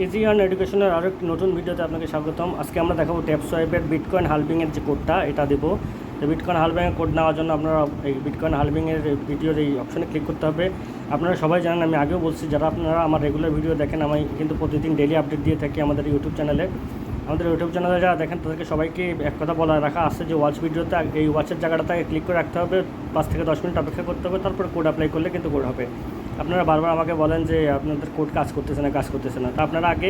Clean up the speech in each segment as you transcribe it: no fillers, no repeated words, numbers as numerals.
Easy earn এডুকেশনের আরও একটি নতুন ভিডিওতে আপনাকে স্বাগতম। আজকে আমরা দেখাবো ট্যাপসোয়াইপের বিটকয়েন হালভিংয়ের যে কোডটা এটা দেবো। তো বিটকয়েন হালভিংয়ের কোড নেওয়ার জন্য আপনারা এই বিটকয়েন হালভিংয়ের ভিডিওর এই অপশনে ক্লিক করতে হবে। আপনারা সবাই জানেন, আমি আগেও বলছি, যারা আপনারা আমার রেগুলার ভিডিও দেখেন, আমি কিন্তু প্রতিদিন ডেলি আপডেট দিয়ে থাকি আমাদের ইউটিউব চ্যানেলে। আমাদের ইউটিউব চ্যানেলে যারা দেখেন তাদেরকে সবাইকে এক কথা বলা রাখা আছে যে ওয়াচ ভিডিওতে এই ওয়াচের জায়গাটাতে ক্লিক করে রাখতে হবে, 5 থেকে 10 মিনিট অপেক্ষা করতে হবে, তারপরে কোড অ্যাপ্লাই করলে কিন্তু কোড হবে। আপনারা বারবার আমাকে বলেন যে আপনাদের কোড কাজ করতেছে না, তা আপনারা আগে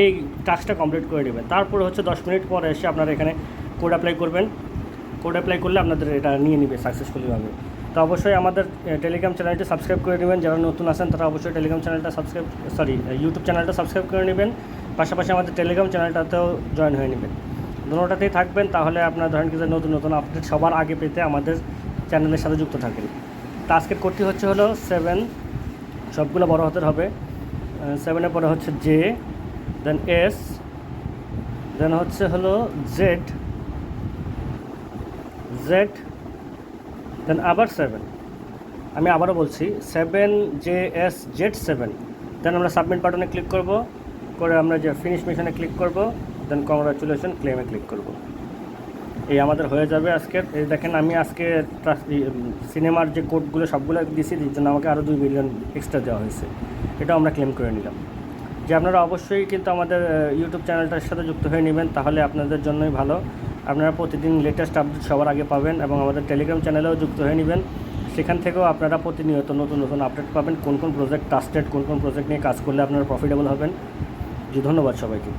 এই টাস্কটা কমপ্লিট করে নেবেন, তারপরে হচ্ছে 10 মিনিট পরে এসে আপনারা এখানে কোড অ্যাপ্লাই করবেন। কোড অ্যাপ্লাই করলে আপনাদের এটা নিয়ে নেবে সাকসেসফুলিভাবে। তো অবশ্যই আমাদের টেলিগ্রাম চ্যানেলটি সাবস্ক্রাইব করে নেবেন। যারা নতুন আছেন তারা অবশ্যই টেলিগ্রাম চ্যানেলটা ইউটিউব চ্যানেলটা সাবস্ক্রাইব করে নেবেন, পাশাপাশি আমাদের টেলিগ্রাম চ্যানেলটাতেও জয়েন হয়ে নেবেন। দুটোটাতেই থাকবেন, তাহলে আপনার ধরেন কি যে নতুন আপডেট সবার আগে পেতে আমাদের চ্যানেলের সাথে যুক্ত থাকেন। তো আজকের কোডটি হলো 7, সবগুলো বড় হাতের হবে। 7-এর পরে হচ্ছে জে, দেন এস, দেন হলো জেড, দেন আবার 7। আমি আবারও বলছি 7 জে এস জেড 7। দেন আমরা সাবমিট বাটনে ক্লিক করব, করে আমরা যে ফিনিশ মিশনে ক্লিক করব, দেন কংগ্রাচুলেশন ক্লেমে ক্লিক করব। এই আমাদের হয়ে যাবে আজকের। এই দেখেন, আমি আজকে সিনেমার যে কোডগুলো সবগুলো দিয়েছি, যার জন্য আমাকে আরও 2 মিলিয়ন এক্সট্রা দেওয়া হয়েছে। এটাও আমরা ক্লেম করে নিলাম। যে আপনারা অবশ্যই কিন্তু আমাদের ইউটিউব চ্যানেলটার সাথে যুক্ত হয়ে নেবেন, তাহলে আপনাদের জন্যই ভালো। আপনারা প্রতিদিন লেটেস্ট আপডেট সবার আগে পাবেন, এবং আমাদের টেলিগ্রাম চ্যানেলেও যুক্ত হয়ে নেবেন। সেখান থেকেও আপনারা প্রতিনিয়ত নতুন আপডেট পাবেন, কোন প্রজেক্ট ট্রাস্টেড, কোন প্রজেক্ট নিয়ে কাজ করলে আপনারা প্রফিটেবল হবেন। জি, ধন্যবাদ সবাইকে।